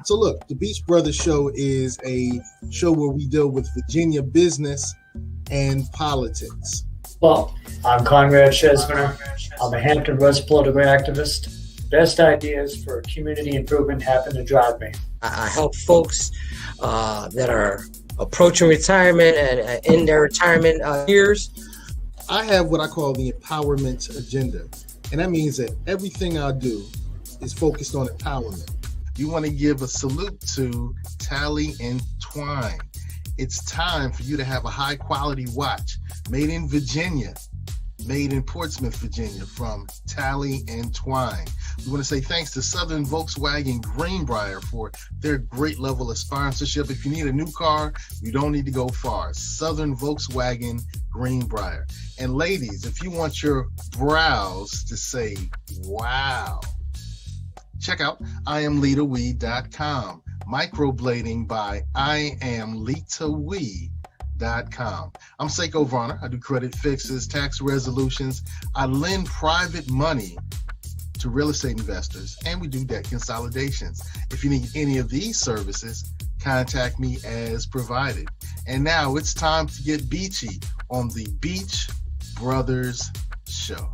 So look, the Beach Brothers Show is a show where we deal with Virginia business and politics. Well, I'm Conrad Chesviner. I'm a Hampton Roads political activist. Best ideas for community improvement happen to drive me. I help folks that are approaching retirement and in their retirement years. I have what I call the empowerment agenda, and that means that everything I do is focused on empowerment. You want to give a salute to Tally and Twine. It's time for you to have a high quality watch made in Virginia, made in Portsmouth, Virginia, from Tally and Twine. We want to say thanks to Southern Volkswagen Greenbrier for their great level of sponsorship. If you need a new car, you don't need to go far. Southern Volkswagen Greenbrier. And ladies, if you want your brows to say, wow, check out IamLitaWee.com. Microblading by IamLitaWee.com. I'm Seiko Varner. I do credit fixes, tax resolutions. I lend private money to real estate investors, and we do debt consolidations. If you need any of these services, contact me as provided. And now it's time to get beachy on the Beach Brothers Show.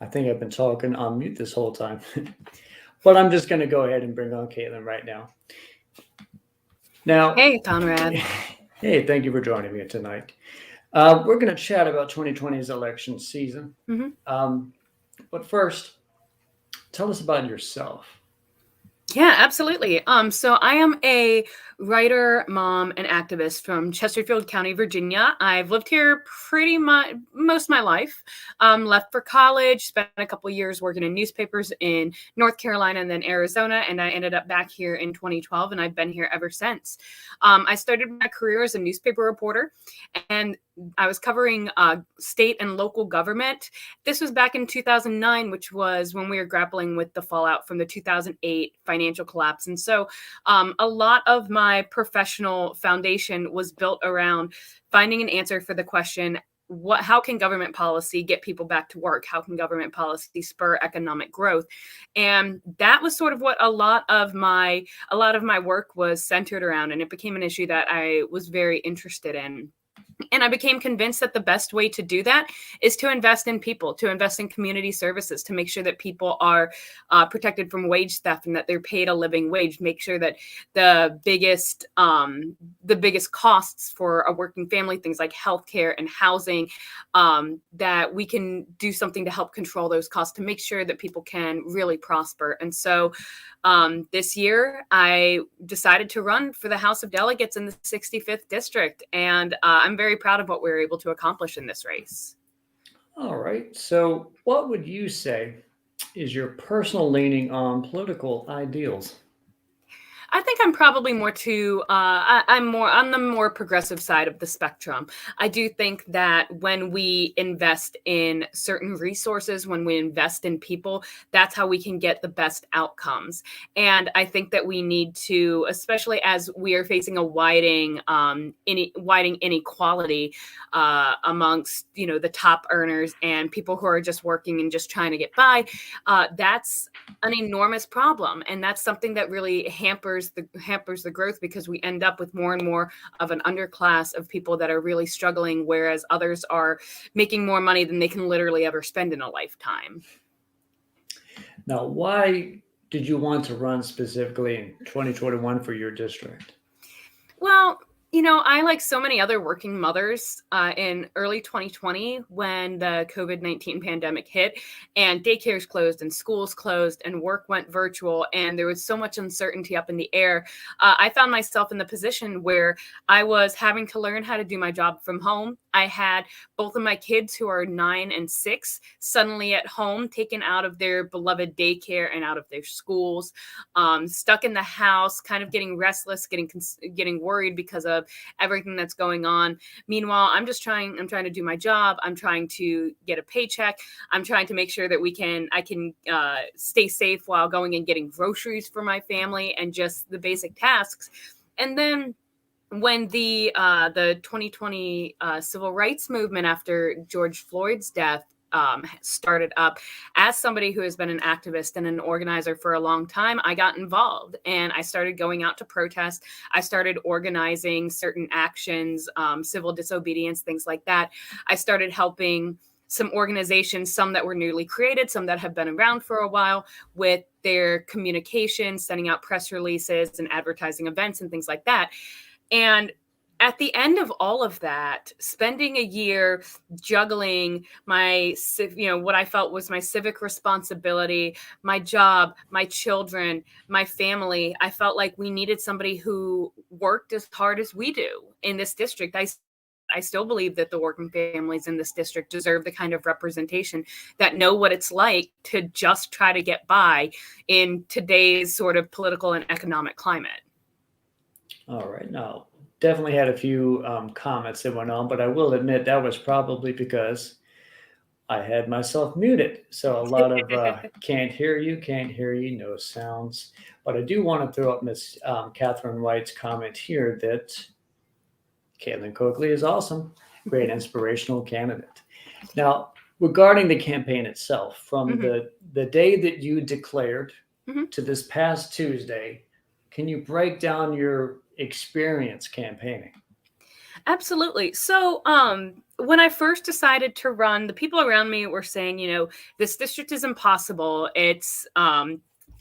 I think I've been talking on mute this whole time. But I'm just going to go ahead and bring on Caitlin right now. Now, hey, Conrad. Hey, thank you for joining me tonight. We're going to chat about 2020's election season. Mm-hmm. But first, tell us about yourself. Yeah, absolutely. So I am a writer, mom, and activist from Chesterfield County, Virginia. I've lived here pretty much most of my life. Left for college, spent a couple of years working in newspapers in North Carolina and then Arizona, and I ended up back here in 2012, and I've been here ever since. I started my career as a newspaper reporter, and I was covering state and local government. This was back in 2009, which was when we were grappling with the fallout from the 2008 financial collapse. And so a lot of my professional foundation was built around finding an answer for the question, how can government policy get people back to work? How can government policy spur economic growth? And that was sort of what a lot of my work was centered around. And it became an issue that I was very interested in. And I became convinced that the best way to do that is to invest in people, to invest in community services, to make sure that people are protected from wage theft and that they're paid a living wage, make sure that the biggest costs for a working family, things like healthcare and housing, that we can do something to help control those costs, to make sure that people can really prosper. And so this year, I decided to run for the House of Delegates in the 65th District, and I'm very proud of what we were able to accomplish in this race. All right. So what would you say is your personal leaning on political ideals? I think I'm probably more to I'm more on the more progressive side of the spectrum. I do think that when we invest in certain resources, when we invest in people, that's how we can get the best outcomes. And I think that we need to, especially as we are facing a widening inequality amongst the top earners and people who are just working and just trying to get by. That's an enormous problem, and that's something that really hampers the growth, because we end up with more and more of an underclass of people that are really struggling, whereas others are making more money than they can literally ever spend in a lifetime. Now, why did you want to run specifically in 2021 for your district? Well, I, like so many other working mothers, in early 2020, when the COVID-19 pandemic hit and daycares closed and schools closed and work went virtual and there was so much uncertainty up in the air, I found myself in the position where I was having to learn how to do my job from home. I had both of my kids, who are 9 and 6, suddenly at home, taken out of their beloved daycare and out of their schools, stuck in the house, kind of getting restless, getting worried because of everything that's going on. Meanwhile, I'm trying to do my job. I'm trying to get a paycheck. I'm trying to make sure that I can stay safe while going and getting groceries for my family and just the basic tasks. And then when the 2020 civil rights movement after George Floyd's death started up, as somebody who has been an activist and an organizer for a long time, I got involved and I started going out to protest. I started organizing certain actions, civil disobedience, things like that. I started helping some organizations, some that were newly created, some that have been around for a while, with their communication, sending out press releases and advertising events and things like that. And at the end of all of that, spending a year juggling my, what I felt was my civic responsibility, my job, my children, my family, I felt like we needed somebody who worked as hard as we do in this district. I still believe that the working families in this district deserve the kind of representation that know what it's like to just try to get by in today's sort of political and economic climate. All right. Now, definitely had a few comments that went on, but I will admit that was probably because I had myself muted. So a lot of can't hear you, no sounds. But I do want to throw up Miss Catherine White's comment here that Caitlin Coakley is awesome, great inspirational candidate. Now, regarding the campaign itself, from the day that you declared to this past Tuesday, can you break down your experience campaigning? Absolutely. So when I first decided to run, the people around me were saying, this district is impossible. It's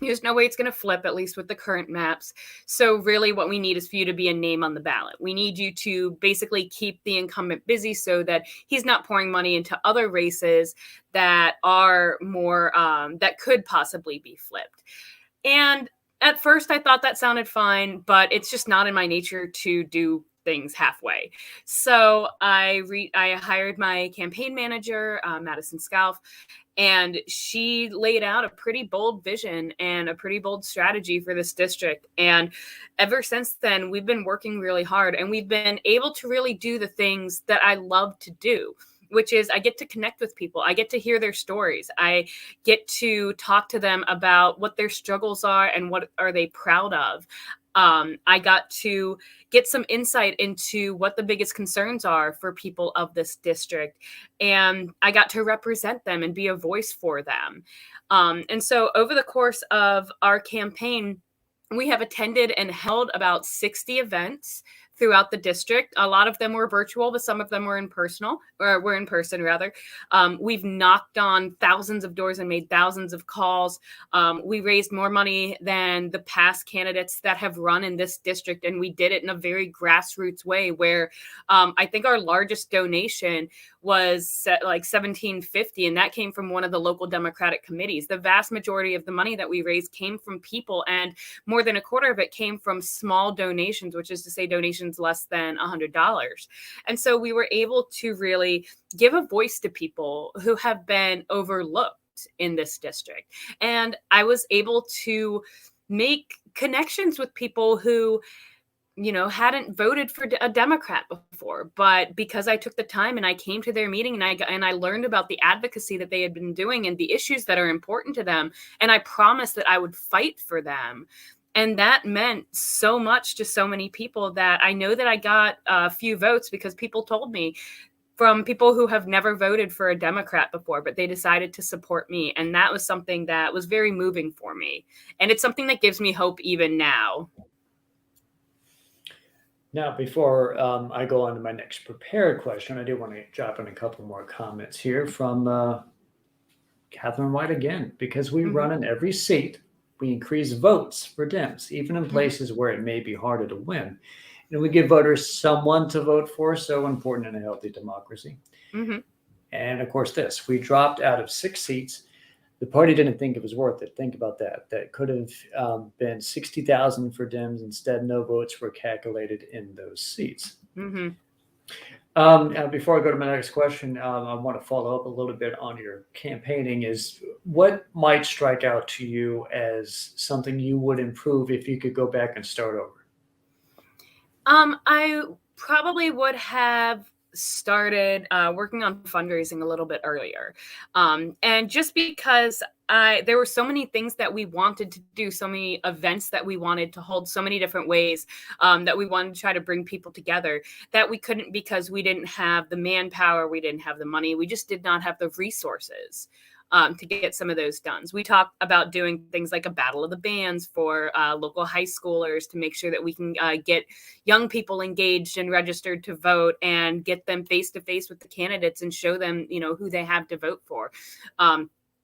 there's no way it's going to flip, at least with the current maps. So really what we need is for you to be a name on the ballot. We need you to basically keep the incumbent busy so that he's not pouring money into other races that are more, that could possibly be flipped. And at first I thought that sounded fine, but it's just not in my nature to do things halfway. So I hired my campaign manager, Madison Scalf, and she laid out a pretty bold vision and a pretty bold strategy for this district. And ever since then, we've been working really hard, and we've been able to really do the things that I love to do, which is I get to connect with people. I get to hear their stories. I get to talk to them about what their struggles are and what are they proud of. I got to get some insight into what the biggest concerns are for people of this district. And I got to represent them and be a voice for them. And so over the course of our campaign, we have attended and held about 60 events throughout the district. A lot of them were virtual, but some of them were in person. We've knocked on thousands of doors and made thousands of calls. We raised more money than the past candidates that have run in this district, and we did it in a very grassroots way where I think our largest donation was like $1,750, and that came from one of the local Democratic committees. The vast majority of the money that we raised came from people, and more than a quarter of it came from small donations, which is to say donations less than $100. And so we were able to really give a voice to people who have been overlooked in this district. And I was able to make connections with people who, hadn't voted for a Democrat before, but because I took the time and I came to their meeting and I learned about the advocacy that they had been doing and the issues that are important to them, and I promised that I would fight for them. And that meant so much to so many people that I know that I got a few votes because people told me, from people who have never voted for a Democrat before, but they decided to support me. And that was something that was very moving for me. And it's something that gives me hope even now. Now, before I go on to my next prepared question, I do want to drop in a couple more comments here from Catherine White again. Because we run in every seat, we increase votes for Dems, even in places where it may be harder to win. And we give voters someone to vote for, so important in a healthy democracy. And of course, we dropped out of 6 seats. The party didn't think it was worth it. Think about that. That could have been 60,000 for Dems. Instead, no votes were calculated in those seats. Before I go to my next question, I want to follow up a little bit on your campaigning. Is what might strike out to you as something you would improve if you could go back and start over? I probably would have started working on fundraising a little bit earlier. And just because there were so many things that we wanted to do, so many events that we wanted to hold, so many different ways that we wanted to try to bring people together, that we couldn't because we didn't have the manpower, we didn't have the money, we just did not have the resources to get some of those done. We talked about doing things like a battle of the bands for local high schoolers to make sure that we can get young people engaged and registered to vote and get them face to face with the candidates and show them, who they have to vote for.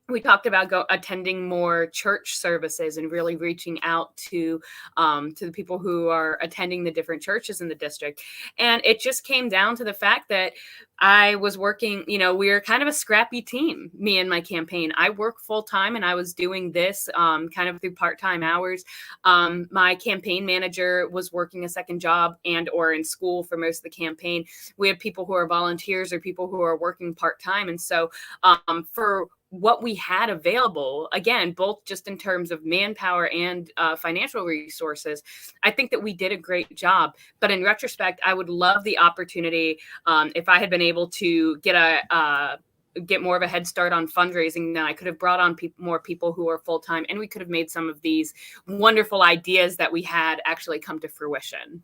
We talked about attending more church services and really reaching out to the people who are attending the different churches in the district. And it just came down to the fact that I was working, we're kind of a scrappy team, me and my campaign. I work full time and I was doing this kind of through part-time hours. My campaign manager was working a second job and or in school for most of the campaign. We have people who are volunteers or people who are working part-time. And so for what we had available, again, both just in terms of manpower and financial resources, I think that we did a great job. But in retrospect, I would love the opportunity if I had been able to get more of a head start on fundraising, then I could have brought on more people who are full-time, and we could have made some of these wonderful ideas that we had actually come to fruition.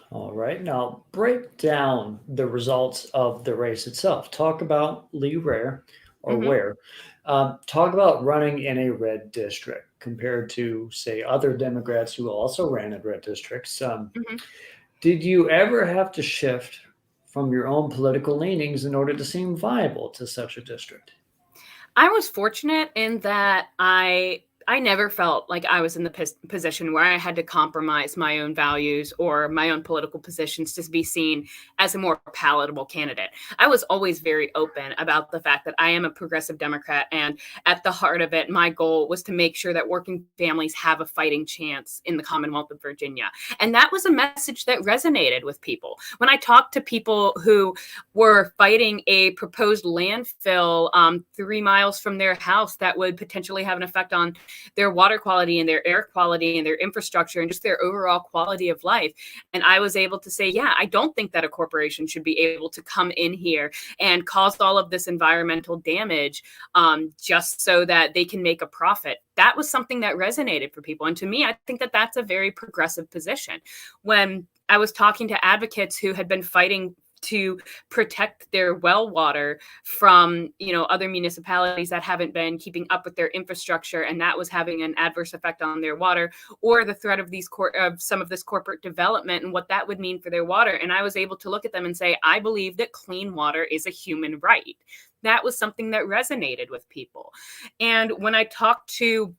All right. Now, break down the results of the race itself. Talk about Lee Ware. Where. Talk about running in a red district compared to, say, other Democrats who also ran in red districts. Did you ever have to shift from your own political leanings in order to seem viable to such a district? I was fortunate in that I never felt like I was in the position where I had to compromise my own values or my own political positions to be seen as a more palatable candidate. I was always very open about the fact that I am a progressive Democrat, and at the heart of it, my goal was to make sure that working families have a fighting chance in the Commonwealth of Virginia. And that was a message that resonated with people. When I talked to people who were fighting a proposed landfill 3 miles from their house that would potentially have an effect on their water quality and their air quality and their infrastructure and just their overall quality of life. And I was able to say, yeah, I don't think that a corporation should be able to come in here and cause all of this environmental damage just so that they can make a profit. That was something that resonated for people. And to me, I think that that's a very progressive position. When I was talking to advocates who had been fighting to protect their well water from, other municipalities that haven't been keeping up with their infrastructure, and that was having an adverse effect on their water, or the threat of some of this corporate development and what that would mean for their water. And I was able to look at them and say, I believe that clean water is a human right. That was something that resonated with people. And when I talked to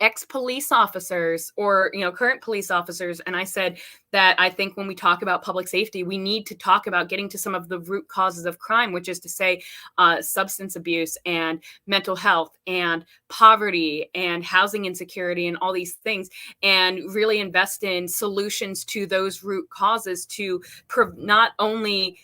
ex-police officers or current police officers, and I said that I think when we talk about public safety, we need to talk about getting to some of the root causes of crime, which is to say substance abuse and mental health and poverty and housing insecurity and all these things, and really invest in solutions to those root causes to not only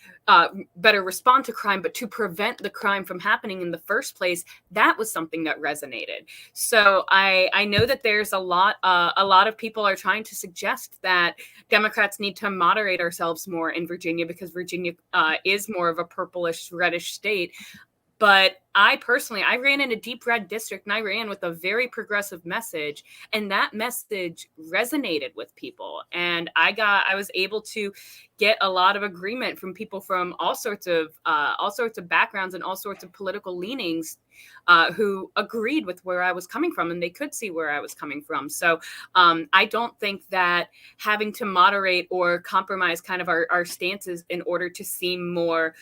better respond to crime, but to prevent the crime from happening in the first place, that was something that resonated. So I know that there's a lot of people are trying to suggest that Democrats need to moderate ourselves more in Virginia, because Virginia is more of a purplish reddish state. But I personally, I ran in a deep red district, and I ran with a very progressive message, and that message resonated with people. And I was able to get a lot of agreement from people from all sorts of backgrounds and all sorts of political leanings, who agreed with where I was coming from, and they could see where I was coming from. So I don't think that having to moderate or compromise kind of our stances in order to seem more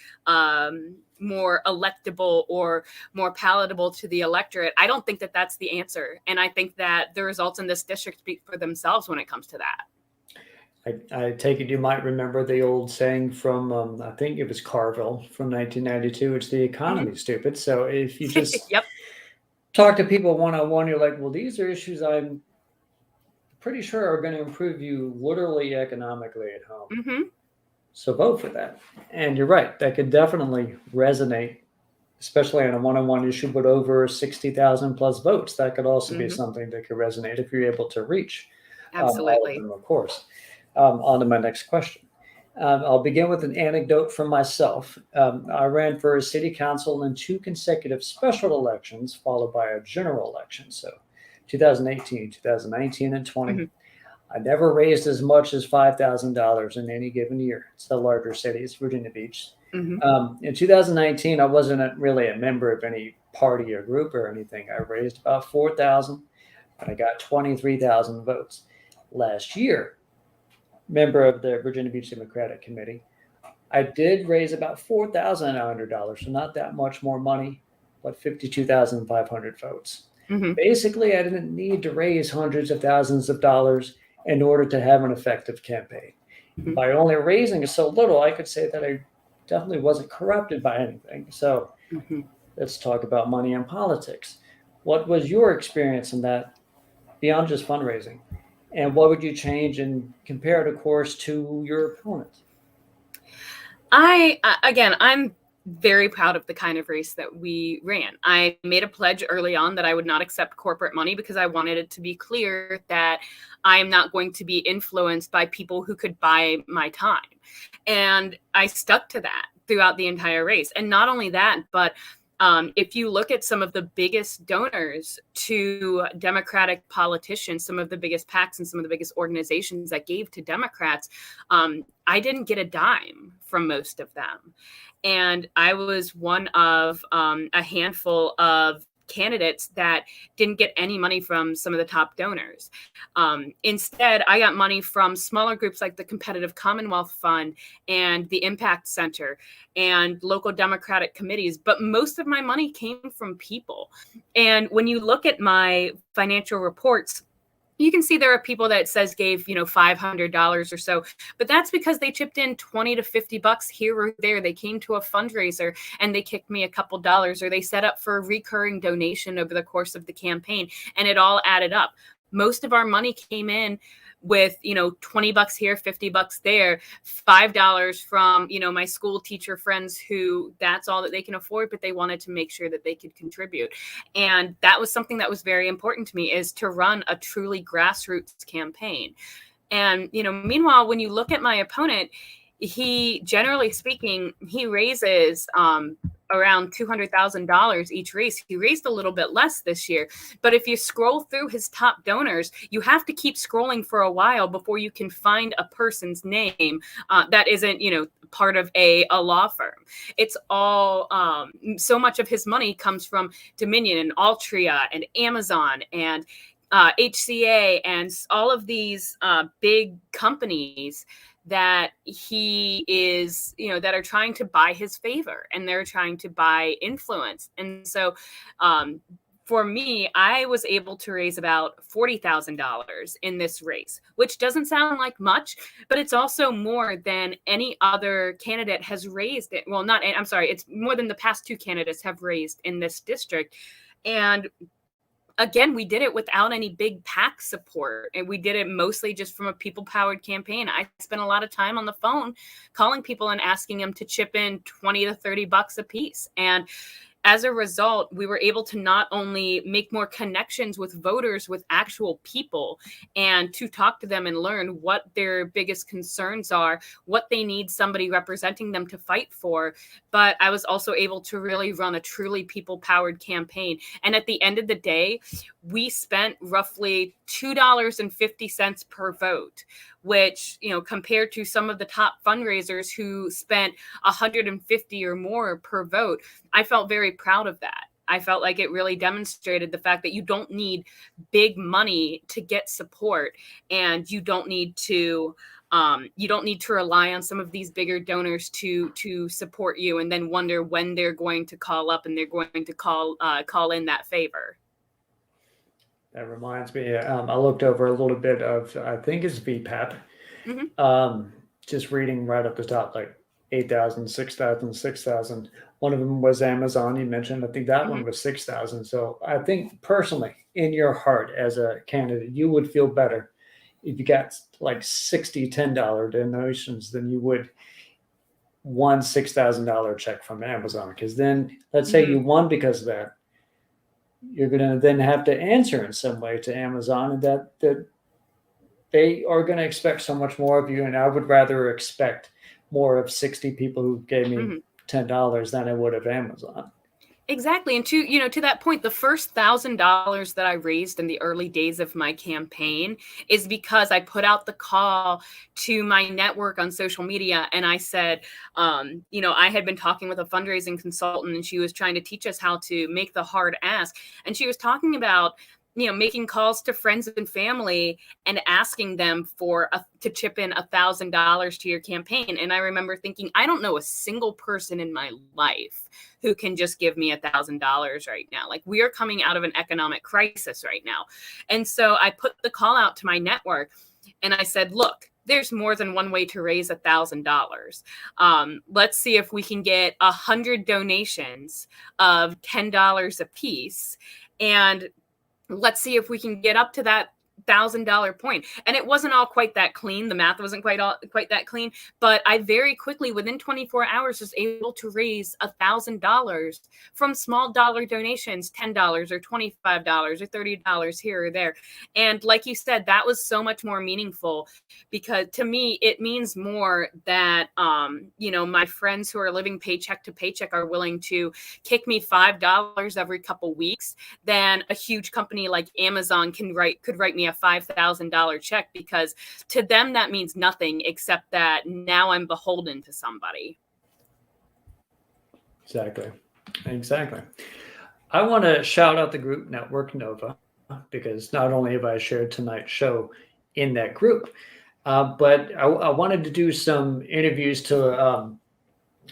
electable or more palatable to the electorate, I don't think that that's the answer. And I think that the results in this district speak for themselves when it comes to that. I take it you might remember the old saying from, I think it was Carville from 1992, it's the economy, stupid. So if you just Yep. talk to people one-on-one, you're like, well, these are issues I'm pretty sure are going to improve you literally economically at home. Mm-hmm. So vote for that. And you're right, that could definitely resonate, especially on a one-on-one issue, but over 60,000 plus votes. That could also be something that could resonate if you're able to reach Absolutely. all of them, of course. On to my next question. I'll begin with an anecdote from myself. I ran for a city council in 2 consecutive special elections, followed by a general election. So 2018, 2019, and 20. I never raised as much as $5,000 in any given year. It's the larger cities, Virginia Beach. In 2019, I wasn't really a member of any party or group or anything. I raised about $4,000, and I got 23,000 votes. Last year, member of the Virginia Beach Democratic Committee, I did raise about $4,900, so not that much more money, but 52,500 votes. Basically, I didn't need to raise hundreds of thousands of dollars in order to have an effective campaign. By only raising so little, I could say that I definitely wasn't corrupted by anything. So let's talk about money and politics. What was your experience in that beyond just fundraising? And what would you change and compare it, of course, to your opponent? I'm very proud of the kind of race that we ran. I made a pledge early on that I would not accept corporate money, because I wanted it to be clear that I am not going to be influenced by people who could buy my time. And I stuck to that throughout the entire race. And not only that, but if you look at some of the biggest donors to Democratic politicians, some of the biggest PACs and some of the biggest organizations that gave to Democrats, I didn't get a dime from most of them. And I was one of a handful of candidates that didn't get any money from some of the top donors. Instead, I got money from smaller groups like the Competitive Commonwealth Fund and the Impact Center and local Democratic committees. But most of my money came from people. And when you look at my financial reports, you can see there are people that says gave, $500 or so, but that's because they chipped in 20 to 50 bucks here or there. They came to a fundraiser and they kicked me a couple dollars, or they set up for a recurring donation over the course of the campaign, and it all added up. Most of our money came in with, 20 bucks here, 50 bucks there, $5 from, my school teacher friends who that's all that they can afford, but they wanted to make sure that they could contribute. And that was something that was very important to me, is to run a truly grassroots campaign. And, meanwhile, when you look at my opponent, he, generally speaking, he raises around $200,000 each race. He raised a little bit less this year. But if you scroll through his top donors, you have to keep scrolling for a while before you can find a person's name that isn't, part of a law firm. It's all, so much of his money comes from Dominion and Altria and Amazon and HCA and all of these big companies that he is, that are trying to buy his favor, and they're trying to buy influence. And so for me, I was able to raise about $40,000 in this race, which doesn't sound like much, but it's also more than any other candidate has raised it. Well, it's more than the past 2 candidates have raised in this district. And again, we did it without any big PAC support, and we did it mostly just from a people-powered campaign. I spent a lot of time on the phone calling people and asking them to chip in 20 to 30 bucks a piece. And as a result, we were able to not only make more connections with voters, with actual people, and to talk to them and learn what their biggest concerns are, what they need somebody representing them to fight for, but I was also able to really run a truly people-powered campaign. And at the end of the day, we spent roughly $2.50 per vote, which, compared to some of the top fundraisers who spent 150 or more per vote, I felt very proud of that. I felt like it really demonstrated the fact that you don't need big money to get support, and you don't need to rely on some of these bigger donors to support you, and then wonder when they're going to call up and they're going to call in that favor. That reminds me, I looked over a little bit of, I think it's VPAP. Mhm. Just reading right up the top, like 8,000, 6,000, 6,000. One of them was Amazon, you mentioned. I think that one was 6,000. So I think personally, in your heart as a candidate, you would feel better if you got like 60 $10 donations than you would one $6,000 check from Amazon. Because then, let's say you won because of that, you're going to then have to answer in some way to Amazon, and that they are going to expect so much more of you. And I would rather expect more of 60 people who gave me $10 than I would of Amazon. Exactly. And to that point, the first $1,000 that I raised in the early days of my campaign is because I put out the call to my network on social media. And I said, I had been talking with a fundraising consultant, and she was trying to teach us how to make the hard ask. And she was talking about, making calls to friends and family and asking them to chip in $1,000 to your campaign. And I remember thinking, I don't know a single person in my life who can just give me $1,000 right now. Like, we are coming out of an economic crisis right now. And so I put the call out to my network, and I said, look, there's more than one way to raise $1,000. Let's see if we can get 100 donations of $10 a piece, and let's see if we can get up to that $1,000 point. And it wasn't all quite that clean. The math wasn't quite that clean, but I very quickly, within 24 hours, was able to raise $1,000 from small dollar donations, $10 or $25 or $30 here or there. And like you said, that was so much more meaningful, because to me, it means more that, my friends who are living paycheck to paycheck are willing to kick me $5 every couple weeks than a huge company like Amazon could write me a $5,000 check, because to them that means nothing except that now I'm beholden to somebody. Exactly. I want to shout out the group Network Nova, because not only have I shared tonight's show in that group, but I wanted to do some interviews to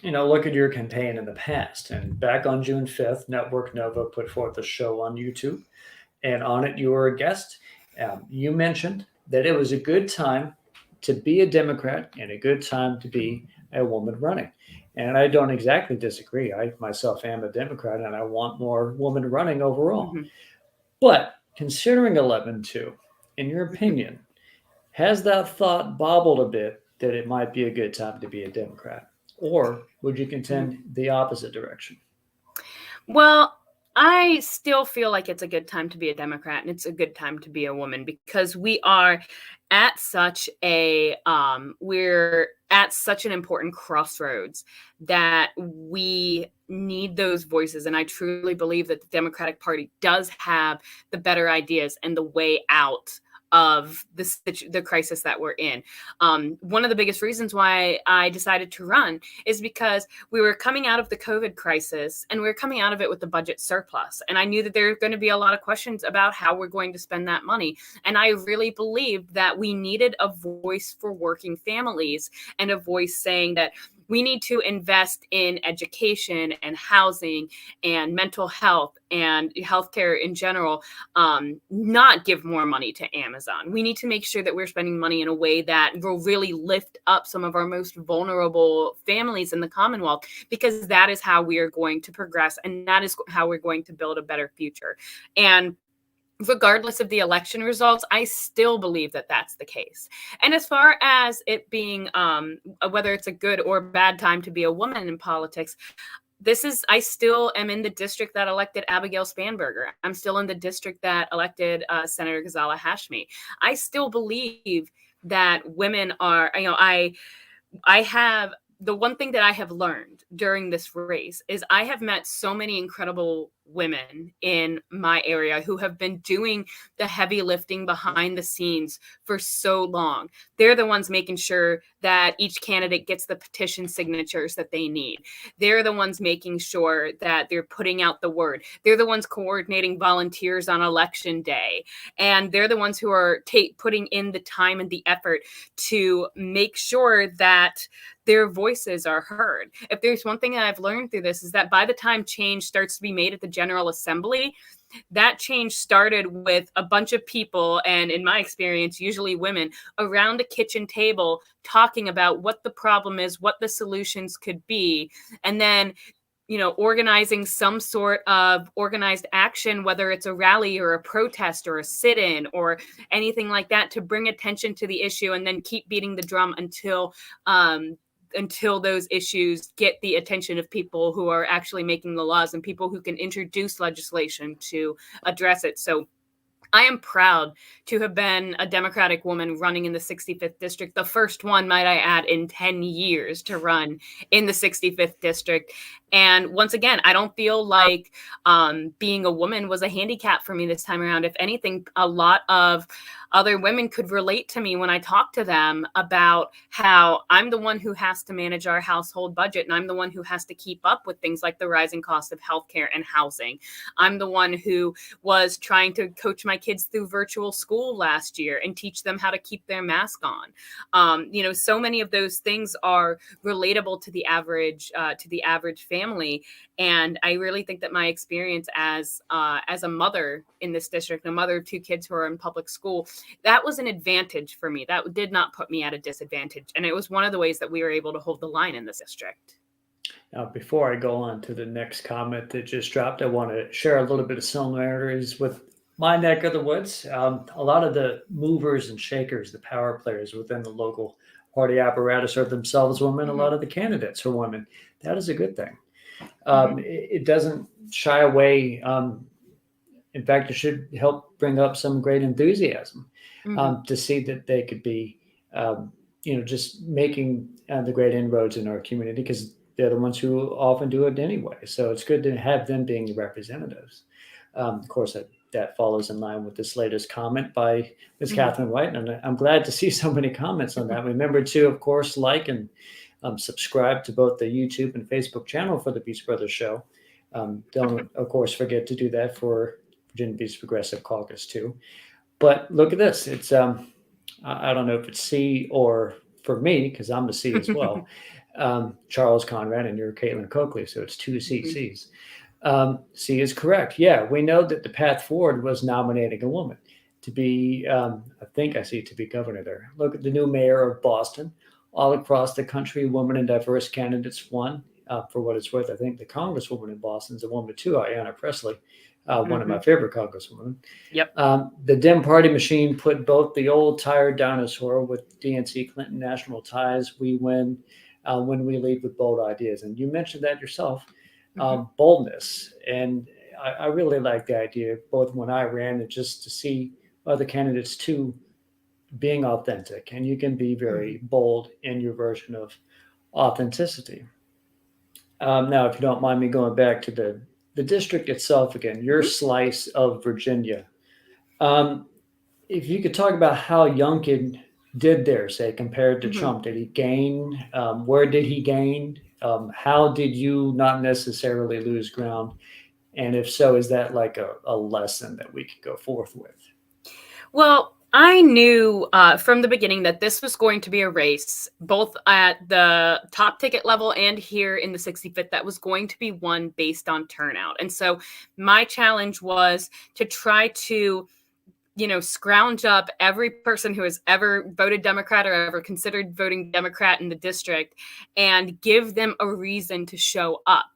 look at your campaign in the past. And back on June 5th, Network Nova put forth a show on YouTube, and on it you were a guest. You mentioned that it was a good time to be a Democrat and a good time to be a woman running. And I don't exactly disagree. I myself am a Democrat, and I want more women running overall. But considering 11-2, in your opinion, has that thought bobbled a bit that it might be a good time to be a Democrat? Or would you contend the opposite direction? Well, I still feel like it's a good time to be a Democrat, and it's a good time to be a woman, because we are at such we're at such an important crossroads that we need those voices. And I truly believe that the Democratic Party does have the better ideas and the way out of the crisis that we're in. One of the biggest reasons why I decided to run is because we were coming out of the COVID crisis, and we were coming out of it with the budget surplus. And I knew that there were going to be a lot of questions about how we're going to spend that money. And I really believed that we needed a voice for working families, and a voice saying that we need to invest in education and housing and mental health and healthcare in general, not give more money to Amazon. We need to make sure that we're spending money in a way that will really lift up some of our most vulnerable families in the Commonwealth, because that is how we are going to progress, and that is how we're going to build a better future. And regardless of the election results, I still believe that that's the case. And as far as it being whether it's a good or bad time to be a woman in politics, I still am in the district that elected Abigail Spanberger. I'm still in the district that elected Senator Ghazala Hashmi. I still believe that women are, I have, the one thing that I have learned during this race is I have met so many incredible women in my area who have been doing the heavy lifting behind the scenes for so long. They're the ones making sure that each candidate gets the petition signatures that they need. They're the ones making sure that they're putting out the word. They're the ones coordinating volunteers on election day. And they're the ones who are putting in the time and the effort to make sure that their voices are heard. If there's one thing that I've learned through this is that by the time change starts to be made at the General Assembly, that change started with a bunch of people, and in my experience, usually women, around a kitchen table talking about what the problem is, what the solutions could be, and then organizing some sort of organized action, whether it's a rally or a protest or a sit-in or anything like that, to bring attention to the issue and then keep beating the drum until those issues get the attention of people who are actually making the laws and people who can introduce legislation to address it. So I am proud to have been a Democratic woman running in the 65th district, the first one, might I add, in 10 years to run in the 65th district. And once again, I don't feel like being a woman was a handicap for me this time around. If anything, a lot of other women could relate to me when I talk to them about how I'm the one who has to manage our household budget, and I'm the one who has to keep up with things like the rising cost of healthcare and housing. I'm the one who was trying to coach my kids through virtual school last year and teach them how to keep their mask on. So many of those things are relatable to the average family. And I really think that my experience as a mother in this district, a mother of 2 kids who are in public school, that was an advantage for me. That did not put me at a disadvantage. And it was one of the ways that we were able to hold the line in this district. Now, before I go on to the next comment that just dropped, I want to share a little bit of similarities with my neck of the woods. A lot of the movers and shakers, the power players within the local party apparatus are themselves women. A lot of the candidates are women. That is a good thing. It doesn't shy away. In fact, it should help bring up some great enthusiasm to see that they could be, just making the great inroads in our community, because they're the ones who often do it anyway. So it's good to have them being the representatives. Of course, that follows in line with this latest comment by Ms. Catherine White. And I'm glad to see so many comments on that. Remember to, of course, like and subscribe to both the YouTube and Facebook channel for the Beach Brothers Show. Don't, of course, forget to do that for Virginia Beach Progressive Caucus too. But look at this. It's I don't know if it's C or for me, because I'm a C as well. Charles Conrad and you're Caitlin Coakley, so it's 2 CCs. C is correct. Yeah, we know that the path forward was nominating a woman to be, I think I see to be governor there. Look at the new mayor of Boston. All across the country, women and diverse candidates won. For what it's worth, I think the congresswoman in Boston is a woman too, Ayanna Pressley, one of my favorite congresswomen. Yep. The Dem Party machine put both the old tired dinosaur with DNC Clinton national ties. We win when we lead with bold ideas. And you mentioned that yourself, boldness. And I really like the idea, both when I ran and just to see other candidates too, being authentic. And you can be very bold in your version of authenticity. Now, if you don't mind me going back to the district itself again, your slice of Virginia. If you could talk about how Youngkin did there, say, compared to Trump. Did he gain? Where did he gain? How did you not necessarily lose ground? And if so, is that like a lesson that we could go forth with? Well, I knew from the beginning that this was going to be a race, both at the top ticket level and here in the 65th, that was going to be won based on turnout. And so my challenge was to try to scrounge up every person who has ever voted Democrat or ever considered voting Democrat in the district and give them a reason to show up.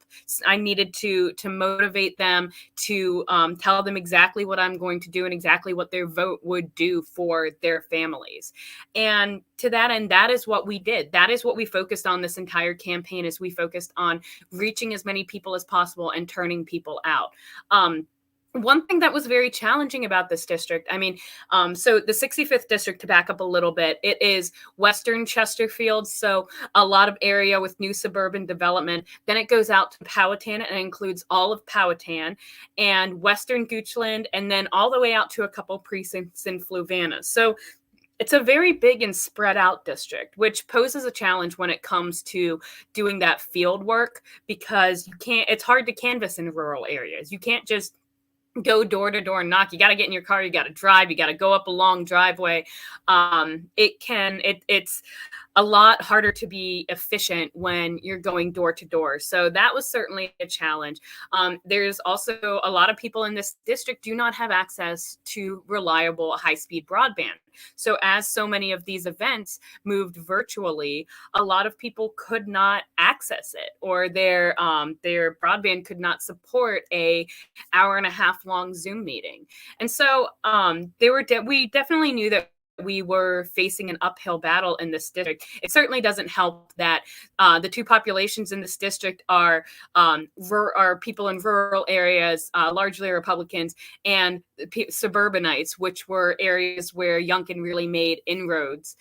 I needed to motivate them, to tell them exactly what I'm going to do and exactly what their vote would do for their families. And to that end, that is what we did. That is what we focused on this entire campaign, is we focused on reaching as many people as possible and turning people out. One thing that was very challenging about this district, so the 65th district, to back up a little bit, it is Western Chesterfield, so a lot of area with new suburban development. Then it goes out to Powhatan and includes all of Powhatan and Western Goochland, and then all the way out to a couple precincts in Fluvanna. So it's a very big and spread out district, which poses a challenge when it comes to doing that field work, because it's hard to canvass in rural areas. You can't just go door to door and knock. You got to get in your car. You got to drive. You got to go up a long driveway. It's a lot harder to be efficient when you're going door to door. So that was certainly a challenge. There's also a lot of people in this district do not have access to reliable high-speed broadband. So as so many of these events moved virtually, a lot of people could not access it, or their broadband could not support a hour and a half long Zoom meeting. And so we definitely knew that we were facing an uphill battle in this district. It certainly doesn't help that the two populations in this district are people in rural areas, largely Republicans, and suburbanites, which were areas where Youngkin really made inroads.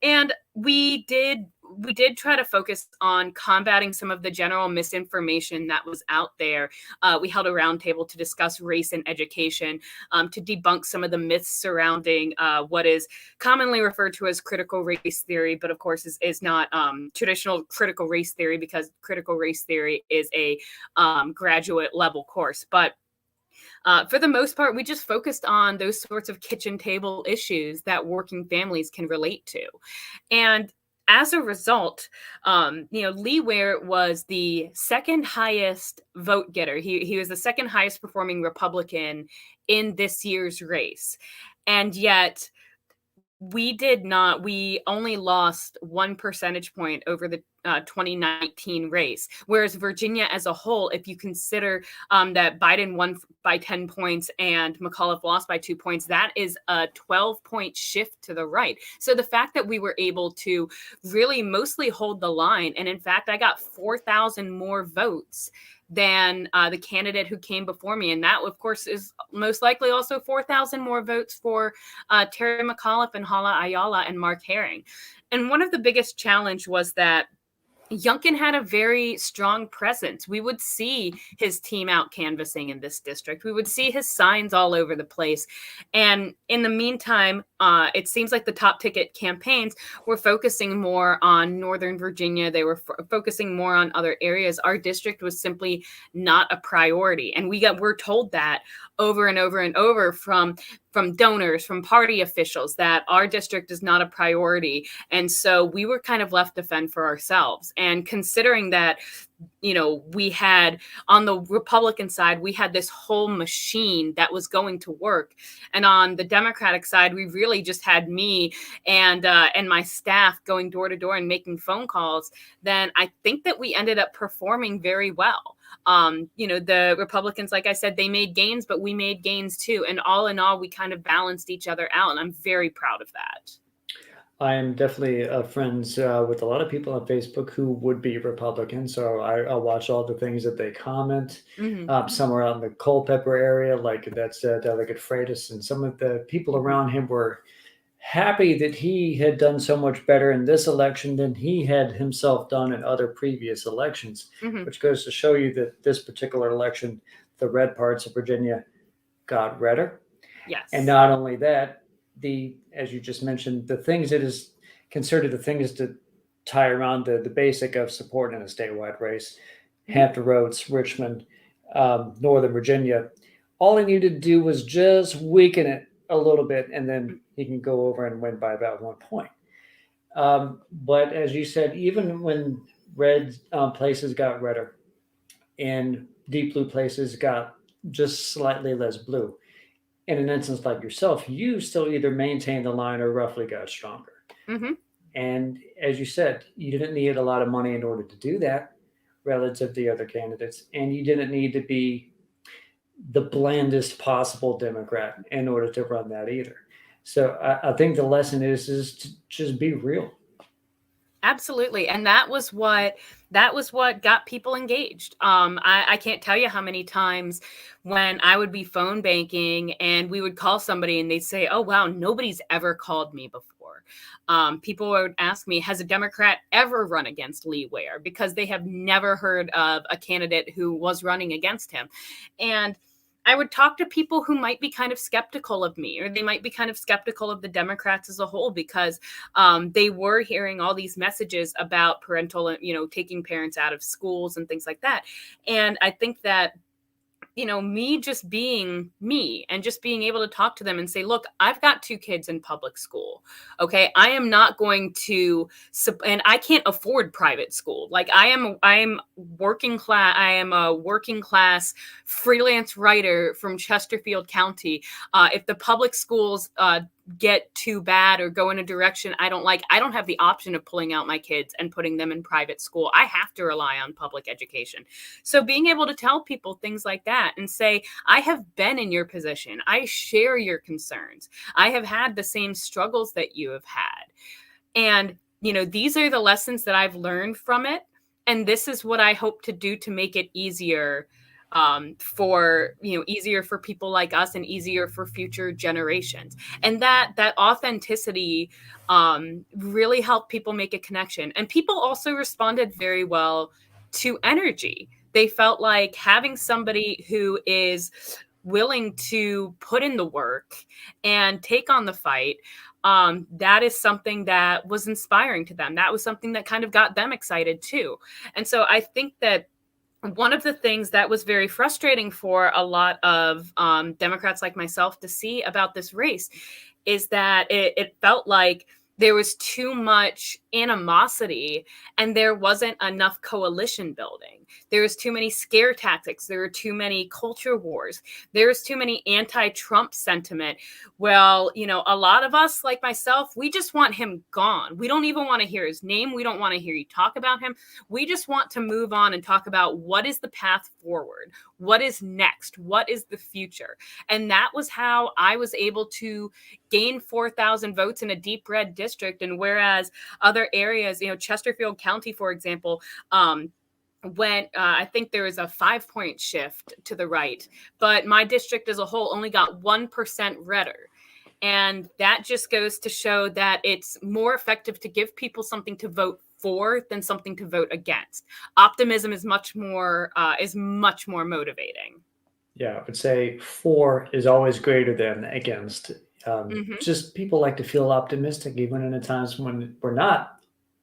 And we did try to focus on combating some of the general misinformation that was out there. We held a roundtable to discuss race and education, to debunk some of the myths surrounding what is commonly referred to as critical race theory, but of course is not traditional critical race theory, because critical race theory is a graduate level course. But for the most part, we just focused on those sorts of kitchen table issues that working families can relate to. And as a result, Lee Ware was the second highest vote getter. He was the second highest performing Republican in this year's race. And yet we only lost 1 percentage point over the 2019 race, whereas Virginia as a whole, if you consider that Biden won by 10 points and McAuliffe lost by 2 points, that is a 12-point shift to the right. So the fact that we were able to really mostly hold the line, and in fact, I got 4,000 more votes than the candidate who came before me. And that, of course, is most likely also 4,000 more votes for Terry McAuliffe and Hala Ayala and Mark Herring. And one of the biggest challenge was that Youngkin had a very strong presence. We would see his team out canvassing in this district. We would see his signs all over the place. And in the meantime, it seems like the top ticket campaigns were focusing more on Northern Virginia. They were focusing more on other areas. Our district was simply not a priority. And we're told that over and over and over from donors, from party officials, that our district is not a priority. And so we were kind of left to fend for ourselves. And considering that, we had on the Republican side, we had this whole machine that was going to work. And on the Democratic side, we really just had me and my staff going door to door and making phone calls. Then I think that we ended up performing very well. The Republicans, like I said, they made gains, but we made gains too. And all in all, we kind of balanced each other out. And I'm very proud of that. I am definitely friends with a lot of people on Facebook who would be Republican. So I'll watch all the things that they comment. Mm-hmm. Somewhere out in the Culpeper area, like that's Delegate Freitas, and some of the people around him were happy that he had done so much better in this election than he had himself done in other previous elections, Mm-hmm. which goes to show you that this particular election, the red parts of Virginia got redder. Yes. And not only that, as you just mentioned, the things that is considered the things to tie around the basic of support in a statewide race, Hampton Roads, Richmond, Northern Virginia, all he needed to do was just weaken it a little bit, and then he can go over and win by about 1 point. But as you said, even when red places got redder and deep blue places got just slightly less blue, in an instance like yourself, you still either maintained the line or roughly got stronger. Hmm. And as you said, you didn't need a lot of money in order to do that relative to the other candidates. And you didn't need to be the blandest possible Democrat in order to run that either. So I think the lesson is to just be real. Absolutely. And that was what got people engaged. I can't tell you how many times when I would be phone banking and we would call somebody and they'd say, "Oh wow, nobody's ever called me before." People would ask me, "Has a Democrat ever run against Lee Ware?" Because they have never heard of a candidate who was running against him. And I would talk to people who might be kind of skeptical of me, or they might be kind of skeptical of the Democrats as a whole, because they were hearing all these messages about parental, taking parents out of schools and things like that. And I think that me just being me and just being able to talk to them and say, look, I've got 2 kids in public school. Okay. I am not going to, and I can't afford private school. Like I'm working class. I am a working class freelance writer from Chesterfield County. If the public schools, get too bad or go in a direction I don't like, I don't have the option of pulling out my kids and putting them in private school. I have to rely on public education. So being able to tell people things like that and say, I have been in your position. I share your concerns. I have had the same struggles that you have had. And, these are the lessons that I've learned from it. And this is what I hope to do to make it easier easier for people like us and easier for future generations. And that authenticity really helped people make a connection. And people also responded very well to energy. They felt like having somebody who is willing to put in the work and take on the fight, that is something that was inspiring to them. That was something that kind of got them excited too. And so I think that one of the things that was very frustrating for a lot of Democrats like myself to see about this race is that it felt like there was too much animosity and there wasn't enough coalition building. There was too many scare tactics. There were too many culture wars. There was too many anti-Trump sentiment. Well, a lot of us, like myself, we just want him gone. We don't even want to hear his name. We don't want to hear you talk about him. We just want to move on and talk about what is the path forward? What is next? What is the future? And that was how I was able to gain 4,000 votes in a deep red district. And whereas other areas, Chesterfield County, for example, went, I think there was a 5-point shift to the right, but my district as a whole only got 1% redder. And that just goes to show that it's more effective to give people something to vote for than something to vote against. Optimism is much more motivating. Yeah, I would say for is always greater than against. Just people like to feel optimistic, even in the times when we're not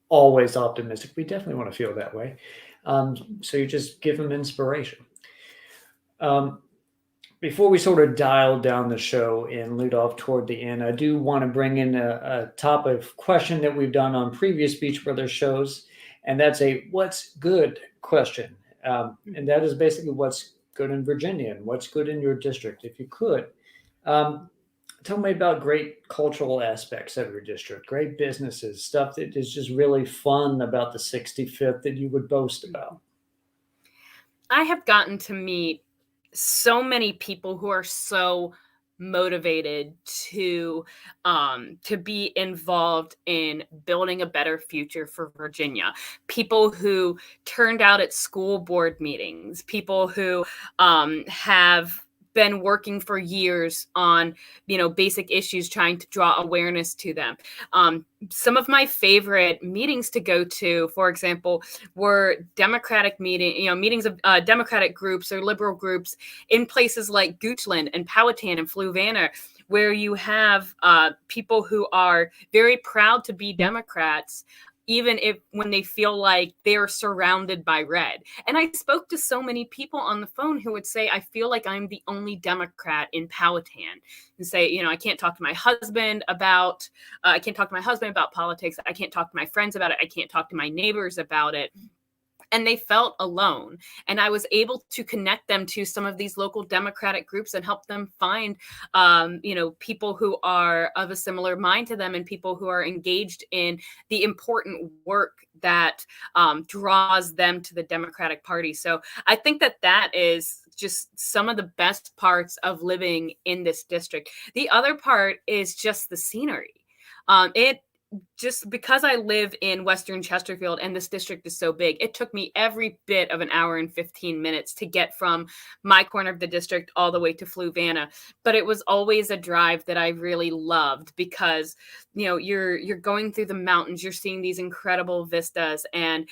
always optimistic. We definitely want to feel that way. So you just give them inspiration. Before we sort of dial down the show and lead off toward the end, I do want to bring in a top of question that we've done on previous Beach Brothers shows, and that's a "What's good?" question, and that is basically what's good in Virginia and what's good in your district. If you could, tell me about great cultural aspects of your district, great businesses, stuff that is just really fun about the 65th that you would boast about. I have gotten to meet so many people who are so motivated to be involved in building a better future for Virginia. People who turned out at school board meetings, people who have been working for years on basic issues, trying to draw awareness to them. Some of my favorite meetings to go to, for example, were Democratic meetings of Democratic groups or liberal groups in places like Goochland and Powhatan and Fluvanna, where you have people who are very proud to be Democrats, even if when they feel like they're surrounded by red. And I spoke to so many people on the phone who would say, I feel like I'm the only Democrat in Powhatan, and say, I can't talk to my husband about politics. I can't talk to my friends about it. I can't talk to my neighbors about it. and they felt alone. And I was able to connect them to some of these local Democratic groups and help them find, people who are of a similar mind to them and people who are engaged in the important work that draws them to the Democratic Party. So I think that that is just some of the best parts of living in this district. The other part is just the scenery. It just because I live in Western Chesterfield and this district is so big, it took me every bit of an hour and 15 minutes to get from my corner of the district all the way to Fluvanna. But it was always a drive that I really loved because, you're going through the mountains, you're seeing these incredible vistas and,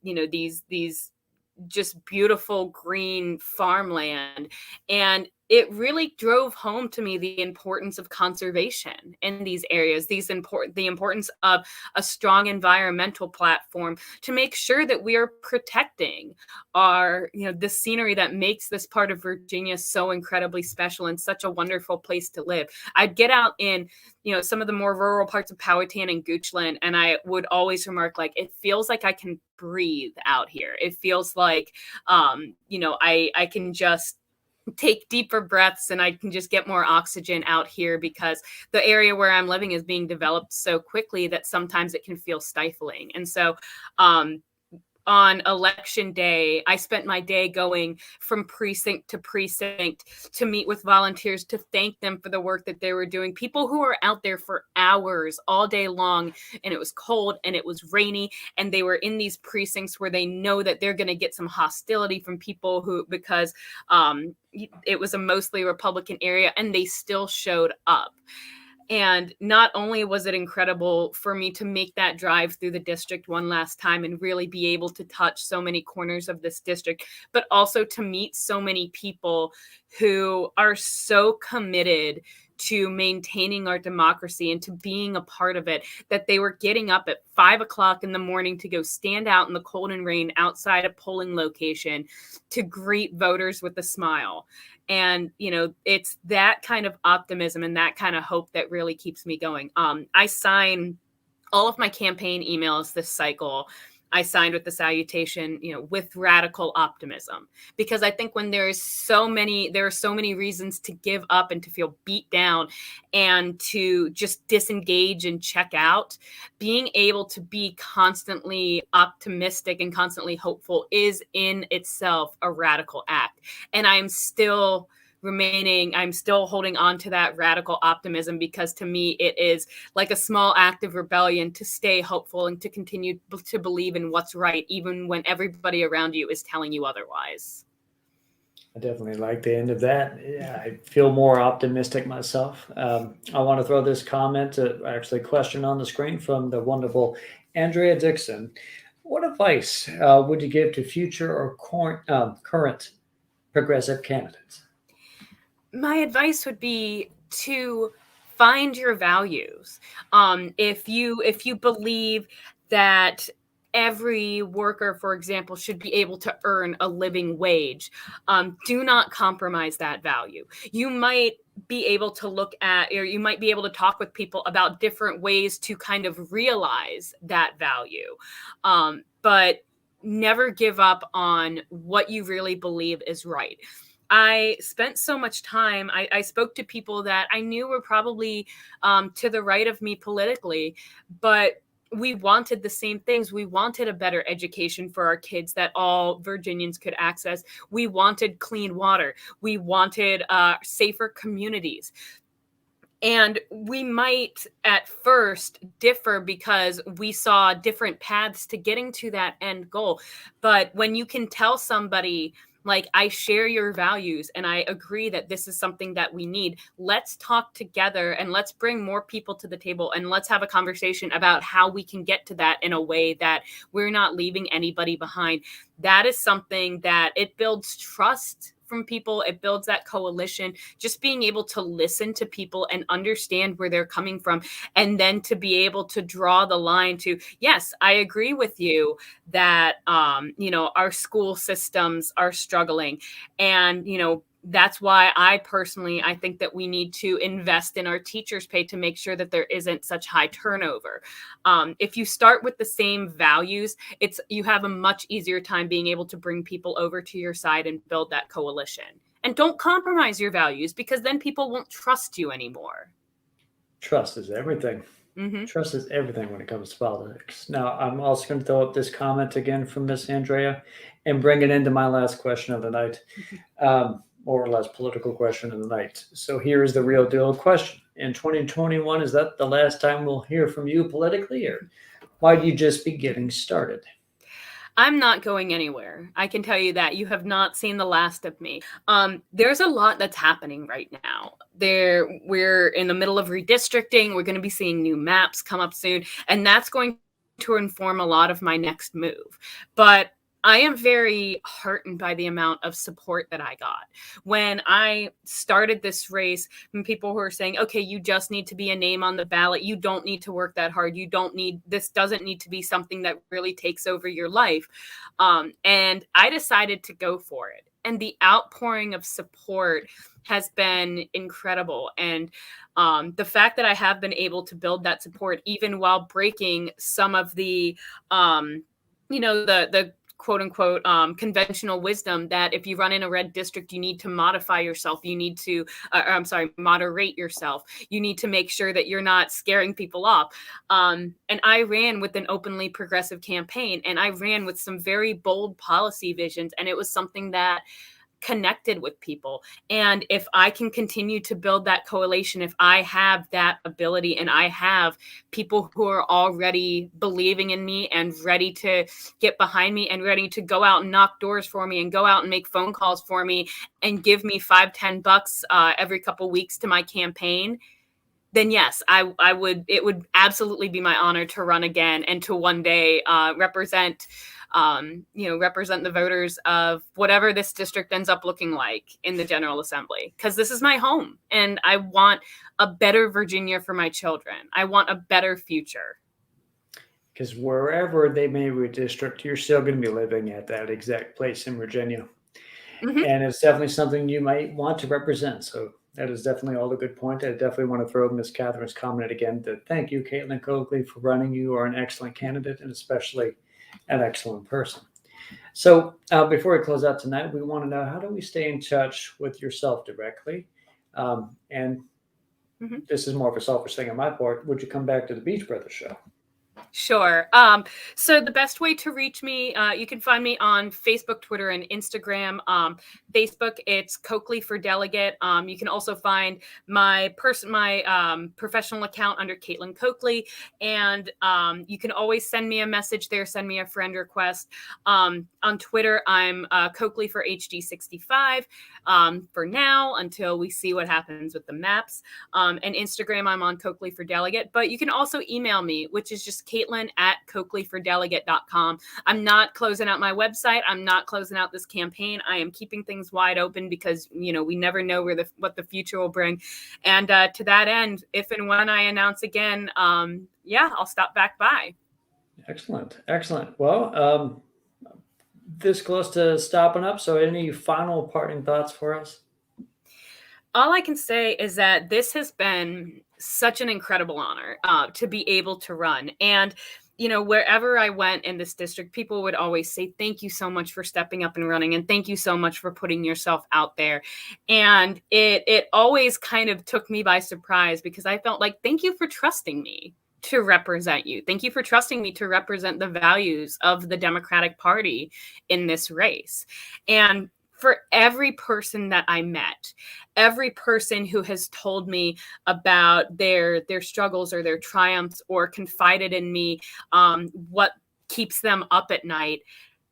these just beautiful green farmland. And it really drove home to me the importance of conservation in these areas, the importance of a strong environmental platform to make sure that we are protecting the scenery that makes this part of Virginia so incredibly special and such a wonderful place to live. I'd get out in, some of the more rural parts of Powhatan and Goochland, and I would always remark, like, it feels like I can breathe out here. It feels like, I can just take deeper breaths and I can just get more oxygen out here because the area where I'm living is being developed so quickly that sometimes it can feel stifling. And so, on election day, I spent my day going from precinct to precinct to meet with volunteers, to thank them for the work that they were doing. People who were out there for hours all day long, and it was cold and it was rainy, and they were in these precincts where they know that they're going to get some hostility from people because it was a mostly Republican area, and they still showed up. And not only was it incredible for me to make that drive through the district one last time and really be able to touch so many corners of this district, but also to meet so many people who are so committed to maintaining our democracy and to being a part of it, that they were getting up at 5 o'clock in the morning to go stand out in the cold and rain outside a polling location to greet voters with a smile. And, it's that kind of optimism and that kind of hope that really keeps me going. I sign all of my campaign emails this cycle. I signed with the salutation, with radical optimism, because I think when there are so many reasons to give up and to feel beat down and to just disengage and check out, being able to be constantly optimistic and constantly hopeful is in itself a radical act. And I'm still holding on to that radical optimism, because to me, it is like a small act of rebellion to stay hopeful and to continue to believe in what's right, even when everybody around you is telling you otherwise. I definitely like the end of that. Yeah, I feel more optimistic myself. I want to throw this question on the screen from the wonderful Andrea Dixon. What advice would you give to future or current progressive candidates? My advice would be to find your values. If you believe that every worker, for example, should be able to earn a living wage, do not compromise that value. You might be able to look at, or you might be able to talk with people about different ways to kind of realize that value. But never give up on what you really believe is right. I spent so much time, I spoke to people that I knew were probably to the right of me politically, but we wanted the same things. We wanted a better education for our kids that all Virginians could access. We wanted clean water. We wanted safer communities. And we might at first differ because we saw different paths to getting to that end goal. But when you can tell somebody, like, I share your values and I agree that this is something that we need, let's talk together and let's bring more people to the table and let's have a conversation about how we can get to that in a way that we're not leaving anybody behind. That is something that it builds trust from people. It builds that coalition, just being able to listen to people and understand where they're coming from, and then to be able to draw the line to, yes, I agree with you that our school systems are struggling, and that's why I think that we need to invest in our teachers' pay to make sure that there isn't such high turnover. If you start with the same values, you have a much easier time being able to bring people over to your side and build that coalition. And don't compromise your values, because then people won't trust you anymore. Trust is everything. Mm-hmm. Trust is everything when it comes to politics. Now, I'm also going to throw up this comment again from Miss Andrea and bring it into my last question of the night. More or less political question of the night. So here's the real deal question. In 2021, is that the last time we'll hear from you politically, or might you just be getting started? I'm not going anywhere. I can tell you that. You have not seen the last of me. There's a lot that's happening right now. We're in the middle of redistricting. We're going to be seeing new maps come up soon, and that's going to inform a lot of my next move. But I am very heartened by the amount of support that I got. When I started this race, and people who were saying, okay, you just need to be a name on the ballot. You don't need to work that hard. This doesn't need to be something that really takes over your life. And I decided to go for it. And the outpouring of support has been incredible. And the fact that I have been able to build that support, even while breaking some of the, the quote unquote conventional wisdom that if you run in a red district, you need to modify yourself. You need to, moderate yourself. You need to make sure that you're not scaring people off. And I ran with an openly progressive campaign, and I ran with some very bold policy visions. And it was something that connected with people. And if I can continue to build that coalition, if I have that ability and I have people who are already believing in me and ready to get behind me and ready to go out and knock doors for me and go out and make phone calls for me and give me $5-10 every couple weeks to my campaign, then yes, it would absolutely be my honor to run again and to one day represent the voters of whatever this district ends up looking like in the General Assembly, because this is my home and I want a better Virginia for my children. I want a better future. Because wherever they may redistrict, you're still going to be living at that exact place in Virginia. Mm-hmm. And it's definitely something you might want to represent. So that is definitely all a good point. I definitely want to throw Ms. Catherine's comment again to thank you, Caitlin Coakley, for running. You are an excellent candidate and especially an excellent person. So before we close out tonight, we want to know, how do we stay in touch with yourself directly? And this is more of a selfish thing on my part. Would you come back to the Beach Brothers show? Sure. So the best way to reach me, you can find me on Facebook, Twitter, and Instagram. Facebook, it's Coakley for Delegate. You can also find my professional account under Caitlin Coakley. And you can always send me a message there, send me a friend request. On Twitter, I'm Coakley for HD65 for now, until we see what happens with the maps. And Instagram, I'm on Coakley for Delegate. But you can also email me, which is just Caitlin@coakleyfordelegate.com. I'm not closing out my website. I'm not closing out this campaign. I am keeping things wide open because, we never know what the future will bring. And to that end, if and when I announce again, I'll stop back by. Excellent. Well, this close to stopping up. So any final parting thoughts for us? All I can say is that this has been such an incredible honor to be able to run. And, wherever I went in this district, people would always say, thank you so much for stepping up and running. And thank you so much for putting yourself out there. And it always kind of took me by surprise, because I felt like, thank you for trusting me to represent you. Thank you for trusting me to represent the values of the Democratic Party in this race. And for every person that I met, every person who has told me about their struggles or their triumphs or confided in me, what keeps them up at night,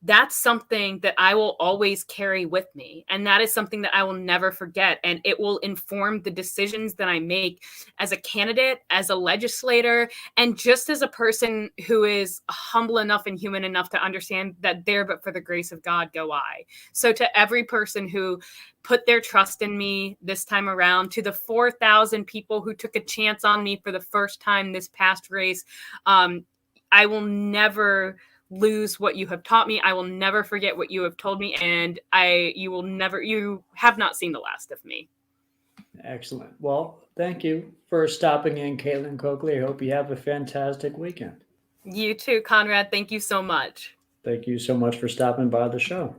that's something that I will always carry with me. And that is something that I will never forget. And it will inform the decisions that I make as a candidate, as a legislator, and just as a person who is humble enough and human enough to understand that there, but for the grace of God, go I. So to every person who put their trust in me this time around, to the 4,000 people who took a chance on me for the first time this past race, I will never lose what you have taught me. I will never forget what you have told me, and you have not seen the last of me. Excellent. Well, thank you for stopping in, Caitlin Coakley. I hope you have a fantastic weekend. You too, Conrad. Thank you so much. Thank you so much for stopping by the show.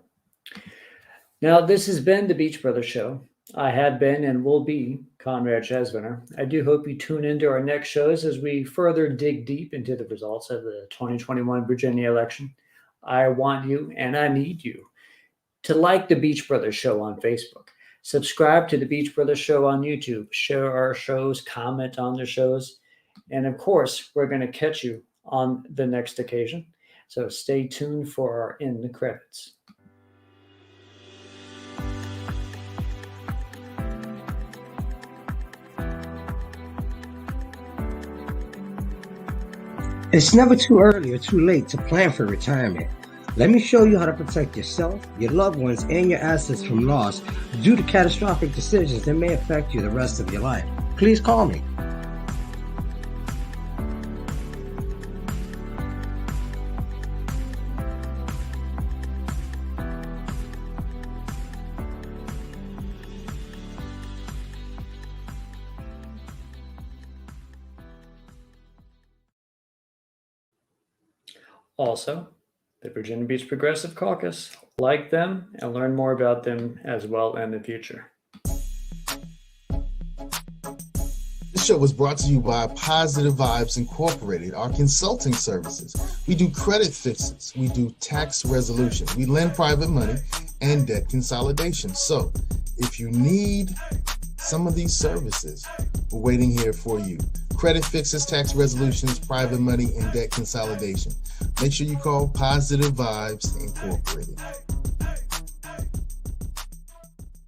Now, this has been the Beach Brothers Show. I have been and will be Conrad Chesviner. I do hope you tune into our next shows as we further dig deep into the results of the 2021 Virginia election. I want you and I need you to like the Beach Brothers Show on Facebook. Subscribe to the Beach Brothers Show on YouTube. Share our shows, comment on the shows. And of course, we're going to catch you on the next occasion. So stay tuned for our In the Credits. It's never too early or too late to plan for retirement. Let me show you how to protect yourself, your loved ones, and your assets from loss due to catastrophic decisions that may affect you the rest of your life. Please call me. Also, the Virginia Beach Progressive Caucus. Like them and learn more about them as well in the future. This show was brought to you by Positive Vibes Incorporated, our consulting services. We do credit fixes, we do tax resolution, we lend private money and debt consolidation. So if you need some of these services, we're waiting here for you. Credit fixes, tax resolutions, private money, and debt consolidation. Make sure you call Positive Vibes Incorporated.